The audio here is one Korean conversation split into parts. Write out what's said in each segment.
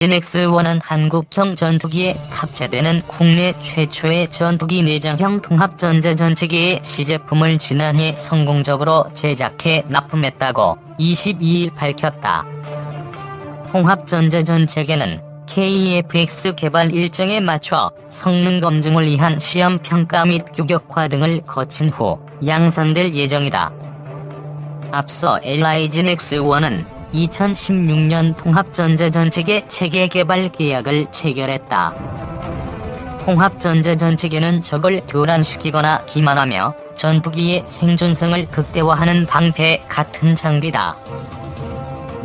X-1은 한국형 전투기에 탑재되는 국내 최초의 전투기 내장형 통합전자전체계의 시제품을 지난해 성공적으로 제작해 납품했다고 22일 밝혔다. 통합전자전체계는 KF-X 개발 일정에 맞춰 성능 검증을 위한 시험 평가 및 규격화 등을 거친 후 양산될 예정이다. 앞서 LIG X-1은 2016년 통합전자전체계 체계 개발 계약을 체결했다. 통합전자전체계는 적을 교란시키거나 기만하며 전투기의 생존성을 극대화하는 방패 같은 장비다.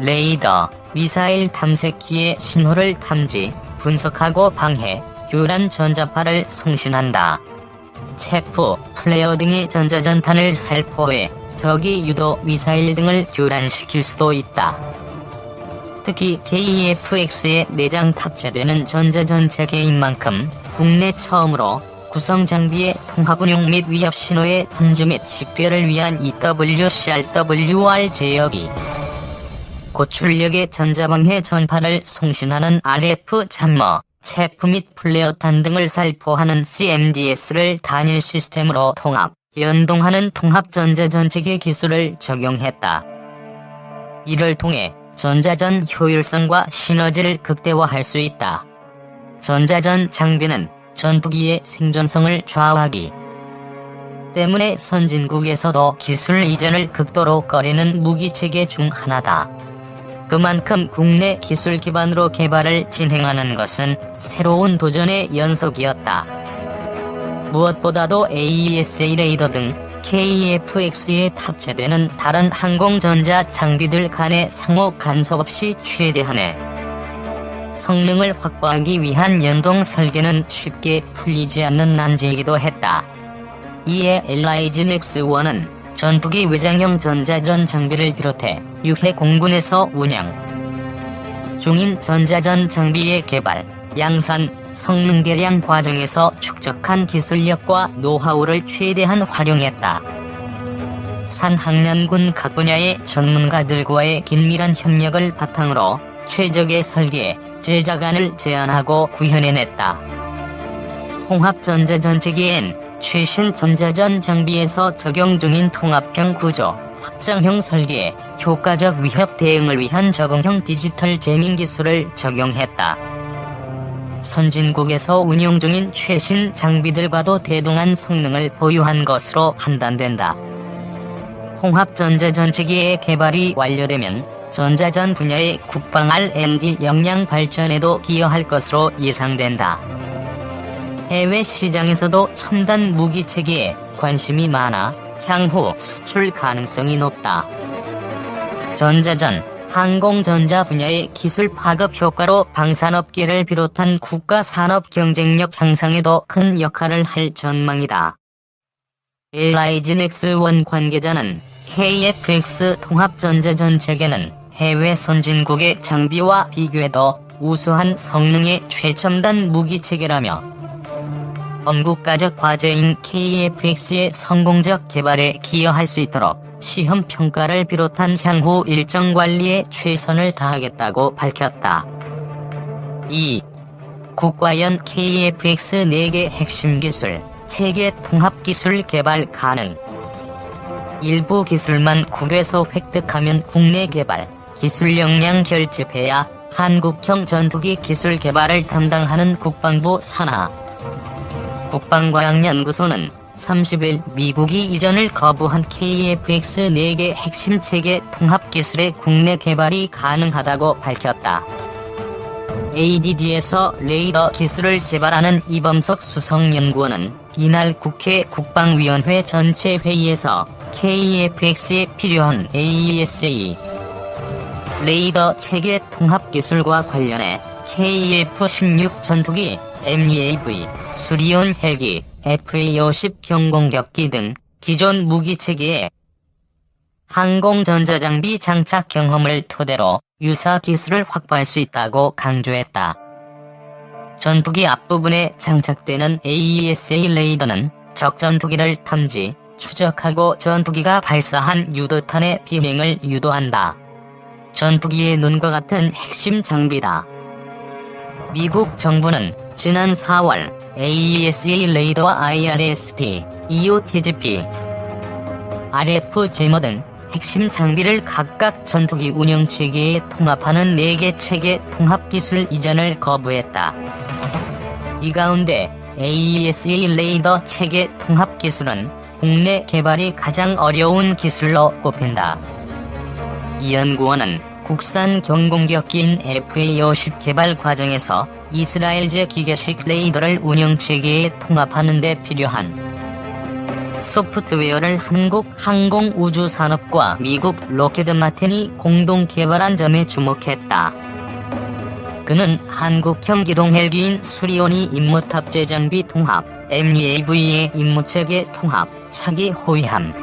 레이더, 미사일 탐색기의 신호를 탐지, 분석하고 방해, 교란 전자파를 송신한다. 체프, 플레어 등의 전자전탄을 살포해 적이 유도 미사일 등을 교란시킬 수도 있다. 특히 KF-X에 내장 탑재되는 전자전체계인 만큼 국내 처음으로 구성 장비의 통합운용 및 위협 신호의 탐지 및 식별을 위한 EWCRWR 제어기, 고출력의 전자방해 전파를 송신하는 RF 잠머, 체프 및 플레어탄 등을 살포하는 CMDS를 단일 시스템으로 통합, 연동하는 통합전자전체계 기술을 적용했다. 이를 통해 전자전 효율성과 시너지를 극대화할 수 있다. 전자전 장비는 전투기의 생존성을 좌우하기 때문에 선진국에서도 기술 이전을 극도로 꺼리는 무기체계 중 하나다. 그만큼 국내 기술 기반으로 개발을 진행하는 것은 새로운 도전의 연속이었다. 무엇보다도 AESA 레이더 등 KF-X에 탑재되는 다른 항공전자 장비들 간의 상호 간섭 없이 최대한의 성능을 확보하기 위한 연동 설계는 쉽게 풀리지 않는 난제이기도 했다. 이에 LIG X-1은 전투기 외장형 전자전 장비를 비롯해 육해 공군에서 운영 중인 전자전 장비의 개발, 양산, 성능 개량 과정에서 축적한 기술력과 노하우를 최대한 활용했다. 산학년군 각 분야의 전문가들과의 긴밀한 협력을 바탕으로 최적의 설계, 제작안을 제안하고 구현해냈다. 통합전자전체계엔 최신 전자전 장비에서 적용 중인 통합형 구조, 확장형 설계, 효과적 위협 대응을 위한 적응형 디지털 제밍 기술을 적용했다. 선진국에서 운용 중인 최신 장비들과도 대등한 성능을 보유한 것으로 판단된다. 통합전자전체계의 개발이 완료되면 전자전 분야의 국방 R&D 역량 발전에도 기여할 것으로 예상된다. 해외 시장에서도 첨단 무기체계에 관심이 많아 향후 수출 가능성이 높다. 전자전, 항공전자 분야의 기술 파급 효과로 방산업계를 비롯한 국가 산업 경쟁력 향상에도 큰 역할을 할 전망이다. LIG X-1 관계자는 KF-X 통합전자전체계는 해외 선진국의 장비와 비교해도 우수한 성능의 최첨단 무기체계라며 범국가적 과제인 KF-X의 성공적 개발에 기여할 수 있도록 시험 평가를 비롯한 향후 일정 관리에 최선을 다하겠다고 밝혔다. 2. 국과연 KF-X 4개 핵심 기술, 체계 통합 기술 개발 가능. 일부 기술만 국외에서 획득하면 국내 개발, 기술 역량 결집해야 한국형 전투기 기술 개발을 담당하는 국방부 산하 국방과학연구소는 30일 미국이 이전을 거부한 KF-X 4개 핵심 체계 통합 기술의 국내 개발이 가능하다고 밝혔다. ADD에서 레이더 기술을 개발하는 이범석 수석연구원은 이날 국회 국방위원회 전체 회의에서 KF-X에 필요한 AESA 레이더 체계 통합 기술과 관련해 KF-16 전투기, MEAV, 수리온 헬기, FA-50 경공격기 등 기존 무기체계에 항공전자장비 장착 경험을 토대로 유사 기술을 확보할 수 있다고 강조했다. 전투기 앞부분에 장착되는 AESA 레이더는 적 전투기를 탐지, 추적하고 전투기가 발사한 유도탄의 비행을 유도한다. 전투기의 눈과 같은 핵심 장비다. 미국 정부는 지난 4월 AESA 레이더와 IRST, EOTGP, RF 제모 등 핵심 장비를 각각 전투기 운영체계에 통합하는 4개 체계 통합기술 이전을 거부했다. 이 가운데 AESA 레이더 체계 통합기술은 국내 개발이 가장 어려운 기술로 꼽힌다. 이 연구원은 국산 경공격기인 FA-50 개발 과정에서 이스라엘제 기계식 레이더를 운영체계에 통합하는 데 필요한 소프트웨어를 한국 항공우주산업과 미국 록헤드 마틴이 공동 개발한 점에 주목했다. 그는 한국형 기동 헬기인 수리온이 임무 탑재 장비 통합, MUAV의 임무체계 통합, 차기 호위함,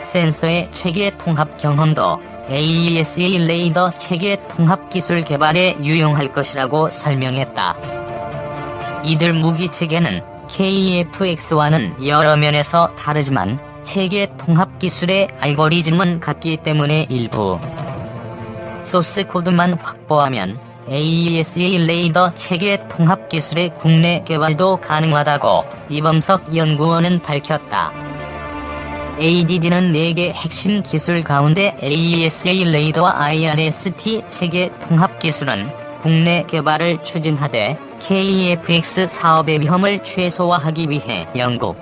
센서의 체계 통합 경험도 AESA 레이더 체계 통합 기술 개발에 유용할 것이라고 설명했다. 이들 무기 체계는 KF-X와는 여러 면에서 다르지만 체계 통합 기술의 알고리즘은 같기 때문에 일부 소스 코드만 확보하면 AESA 레이더 체계 통합 기술의 국내 개발도 가능하다고 이범석 연구원은 밝혔다. ADD는 4개 핵심 기술 가운데 AESA 레이더와 IRST 체계 통합 기술은 국내 개발을 추진하되 KF-X 사업의 위험을 최소화하기 위해 영국,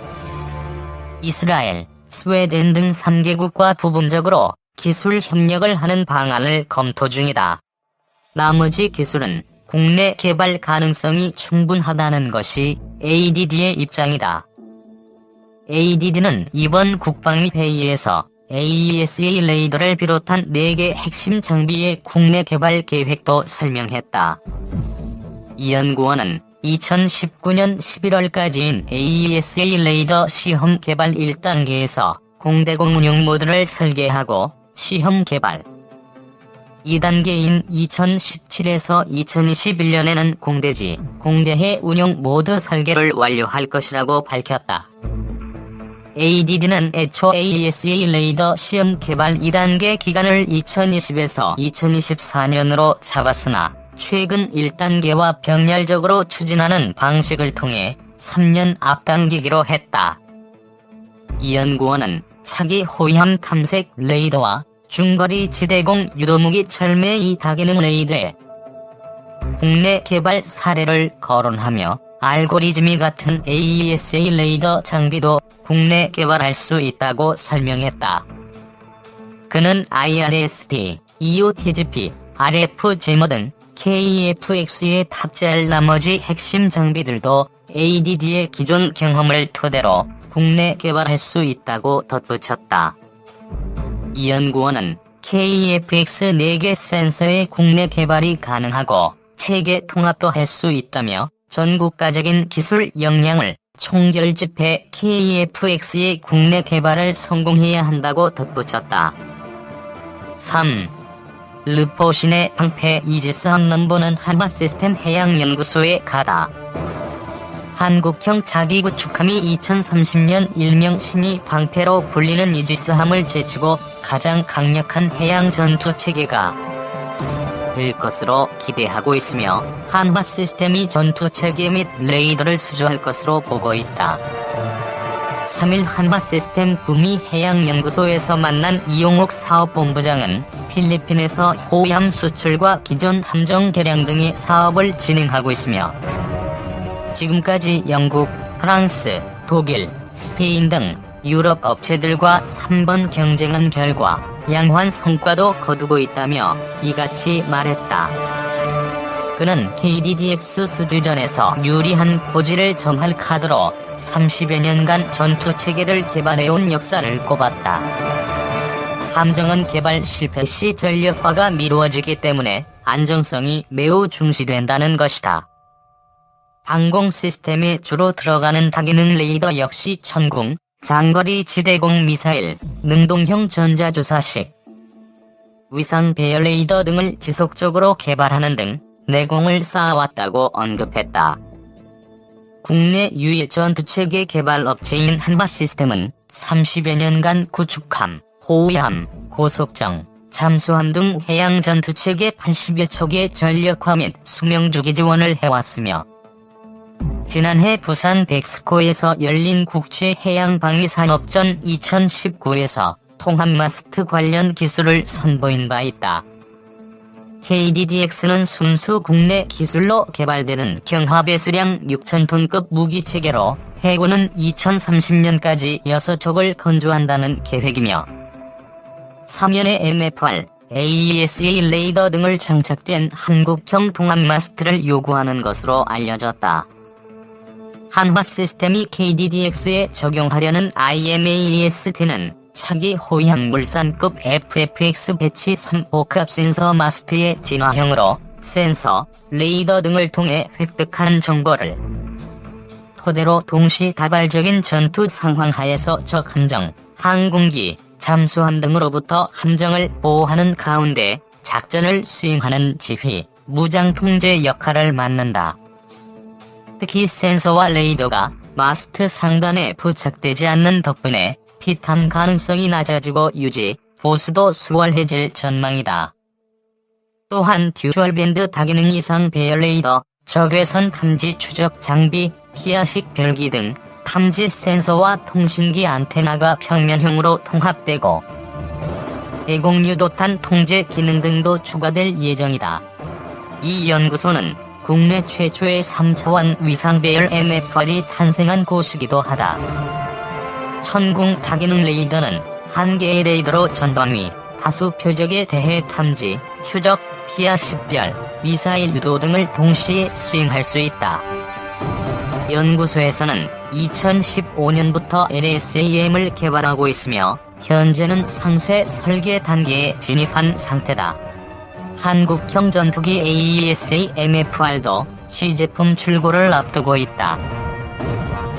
이스라엘, 스웨덴 등 3개국과 부분적으로 기술 협력을 하는 방안을 검토 중이다. 나머지 기술은 국내 개발 가능성이 충분하다는 것이 ADD의 입장이다. ADD는 이번 국방위 회의에서 AESA 레이더를 비롯한 4개 핵심 장비의 국내 개발 계획도 설명했다. 이 연구원은 2019년 11월까지인 AESA 레이더 시험 개발 1단계에서 공대공 운용 모드를 설계하고 시험 개발 2단계인 2017에서 2021년에는 공대해 운용 모드 설계를 완료할 것이라고 밝혔다. ADD는 애초 AESA 레이더 시험 개발 2단계 기간을 2020에서 2024년으로 잡았으나 최근 1단계와 병렬적으로 추진하는 방식을 통해 3년 앞당기기로 했다. 이 연구원은 차기 호위함 탐색 레이더와 중거리 지대공 유도무기 철매 2다기능 레이더의 국내 개발 사례를 거론하며 알고리즘이 같은 AESA 레이더 장비도 국내 개발할 수 있다고 설명했다. 그는 IRST, EOTGP, RF 제모 등 KF-X에 탑재할 나머지 핵심 장비들도 ADD의 기존 경험을 토대로 국내 개발할 수 있다고 덧붙였다. 이 연구원은 KF-X 4개 센서의 국내 개발이 가능하고 체계 통합도 할 수 있다며 전국가적인 기술 역량을 총결집해 KF-X의 국내 개발을 성공해야 한다고 덧붙였다. 3. 르포신의 방패 이지스 항런보는 한화시스템 해양연구소에 가다. 한국형 자기 구축함이 2030년 일명 신이 방패로 불리는 이지스함을 제치고 가장 강력한 해양 전투 체계가 될 것으로 기대하고 있으며 한화시스템이 전투 체계 및 레이더를 수주할 것으로 보고 있다. 3일 한화시스템 구미 해양연구소에서 만난 이용욱 사업본부장은 필리핀에서 호위함 수출과 기존 함정 개량 등의 사업을 진행하고 있으며 지금까지 영국, 프랑스, 독일, 스페인 등 유럽 업체들과 3번 경쟁한 결과 양호한 성과도 거두고 있다며 이같이 말했다. 그는 KDDX 수주전에서 유리한 고지를 점할 카드로 30여 년간 전투체계를 개발해온 역사를 꼽았다. 함정은 개발 실패 시 전력화가 미루어지기 때문에 안정성이 매우 중시된다는 것이다. 항공 시스템에 주로 들어가는 다기능 레이더 역시 천궁, 장거리 지대공 미사일, 능동형 전자주사식, 위상 배열 레이더 등을 지속적으로 개발하는 등 내공을 쌓아왔다고 언급했다. 국내 유일 전투체계 개발 업체인 한화시스템은 30여 년간 구축함, 호위함, 고속정, 잠수함 등 해양 전투체계 80여 척의 전력화 및 수명주기 지원을 해왔으며 지난해 부산 백스코에서 열린 국제해양방위산업전 2019에서 통합마스트 관련 기술을 선보인 바 있다. KDDX는 순수 국내 기술로 개발되는 경하배수량 6,000톤급 무기체계로 해군은 2030년까지 6척을 건조한다는 계획이며 3연의 MFR, AESA 레이더 등을 장착된 한국형 통합마스트를 요구하는 것으로 알려졌다. 한화 시스템이 KDDX에 적용하려는 IMAEST는 차기 호위함물산급 FFX 배치 3호급 센서 마스트의 진화형으로 센서, 레이더 등을 통해 획득한 정보를 토대로 동시다발적인 전투 상황 하에서 적 함정, 항공기, 잠수함 등으로부터 함정을 보호하는 가운데 작전을 수행하는 지휘, 무장 통제 역할을 맡는다. 특히 센서와 레이더가 마스트 상단에 부착되지 않는 덕분에 피탐 가능성이 낮아지고 유지, 보수도 수월해질 전망이다. 또한 듀얼밴드 다기능 이상 배열 레이더, 적외선 탐지 추적 장비, 피아식 별기 등 탐지 센서와 통신기 안테나가 평면형으로 통합되고 대공유도탄 통제 기능 등도 추가될 예정이다. 이 연구소는 국내 최초의 3차원 위상배열 MFR이 탄생한 곳이기도 하다. 천궁 다기능 레이더는 한 개의 레이더로 전방위, 다수 표적에 대해 탐지, 추적, 피하 식별, 미사일 유도 등을 동시에 수행할 수 있다. 연구소에서는 2015년부터 LSAM을 개발하고 있으며 현재는 상세 설계 단계에 진입한 상태다. 한국형 전투기 AESA MFR도 시제품 출고를 앞두고 있다.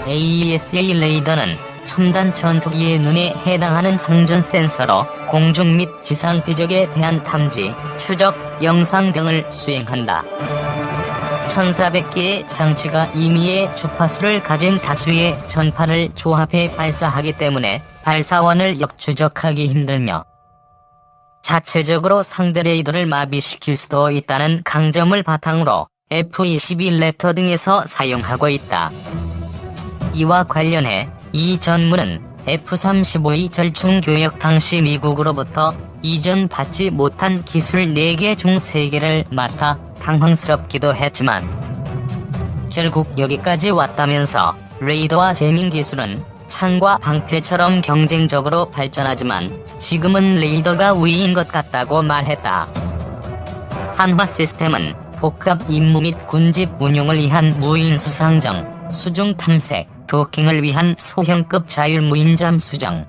AESA 레이더는 첨단 전투기의 눈에 해당하는 항전 센서로 공중 및 지상 표적에 대한 탐지, 추적, 영상 등을 수행한다. 1400개의 장치가 임의의 주파수를 가진 다수의 전파를 조합해 발사하기 때문에 발사원을 역추적하기 힘들며 자체적으로 상대 레이더를 마비시킬 수도 있다는 강점을 바탕으로 F-22 랩터 등에서 사용하고 있다. 이와 관련해 이 전문은 F-35의 절충 교역 당시 미국으로부터 이전받지 못한 기술 4개 중 3개를 맡아 당황스럽기도 했지만 결국 여기까지 왔다면서 레이더와 제밍 기술은 창과 방패처럼 경쟁적으로 발전하지만 지금은 레이더가 우위인 것 같다고 말했다. 한화 시스템은 복합 임무 및 군집 운용을 위한 무인 수상정, 수중 탐색, 도킹을 위한 소형급 자율무인잠 수정,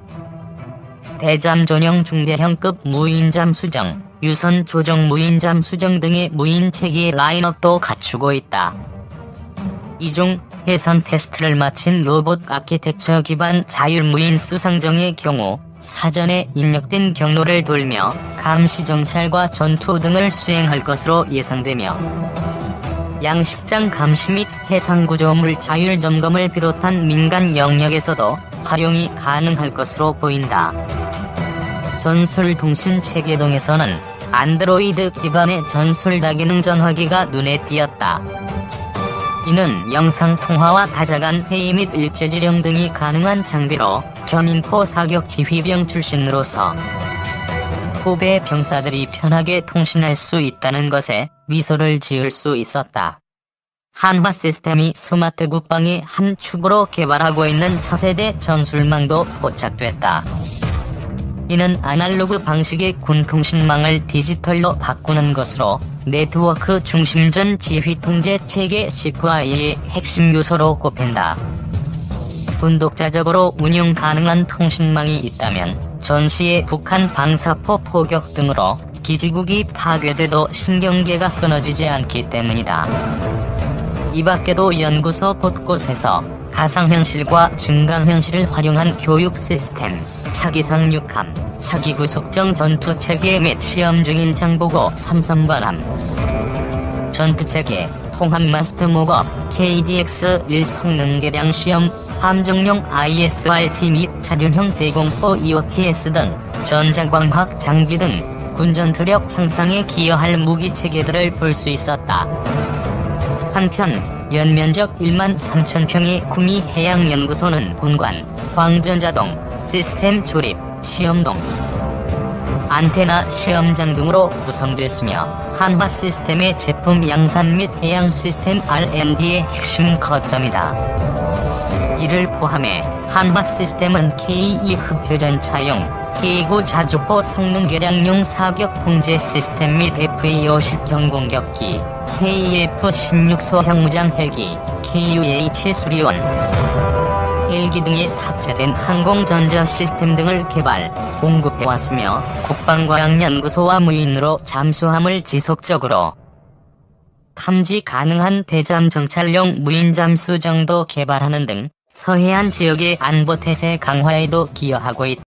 대잠 전용 중대형급 무인잠 수정, 유선 조정 무인잠 수정 등의 무인 체계 라인업도 갖추고 있다. 이 중 해상 테스트를 마친 로봇 아키텍처 기반 자율무인 수상정의 경우 사전에 입력된 경로를 돌며 감시 정찰과 전투 등을 수행할 것으로 예상되며 양식장 감시 및 해상구조물 자율 점검을 비롯한 민간 영역에서도 활용이 가능할 것으로 보인다. 전술통신체계동에서는 안드로이드 기반의 전술다기능 전화기가 눈에 띄었다. 이는 영상통화와 다자간 회의 및 일제지령 등이 가능한 장비로 견인포 사격 지휘병 출신으로서 후배 병사들이 편하게 통신할 수 있다는 것에 미소를 지을 수 있었다. 한화 시스템이 스마트 국방의 한 축으로 개발하고 있는 차세대 전술망도 포착됐다. 이는 아날로그 방식의 군통신망을 디지털로 바꾸는 것으로 네트워크 중심전 지휘통제 체계 CFI의 핵심 요소로 꼽힌다. 분독자적으로 운용 가능한 통신망이 있다면 전시의 북한 방사포 포격 등으로 기지국이 파괴돼도 신경계가 끊어지지 않기 때문이다. 이 밖에도 연구소 곳곳에서 가상현실과 증강현실을 활용한 교육 시스템, 차기 상륙함, 차기 구속정 전투체계 및 시험 중인 장보고 삼성바람 전투체계, 통합마스트 목업, KDX-1 성능 개량 시험, 함정용 ISRT 및 차륜형 대공포 EOTS 등 전자광학 장비 등 군 전투력 향상에 기여할 무기체계들을 볼 수 있었다. 한편 연면적 1만 3천 평의 구미 해양연구소는 본관, 광전자동, 시스템 조립, 시험동, 안테나 시험장 등으로 구성됐으며 한화 시스템의 제품 양산 및 해양 시스템 R&D의 핵심 거점이다. 이를 포함해 한화 시스템은 K2 흡표전차용, K9 자주포 성능 개량용 사격 통제 시스템 및 FA-50 경공격기, KF-16 소형 무장 헬기, KUH 수리원, 헬기 등에 탑재된 항공전자 시스템 등을 개발, 공급해왔으며 국방과학연구소와 무인으로 잠수함을 지속적으로 탐지 가능한 대잠 정찰용 무인 잠수정도 개발하는 등 서해안 지역의 안보 태세 강화에도 기여하고 있다.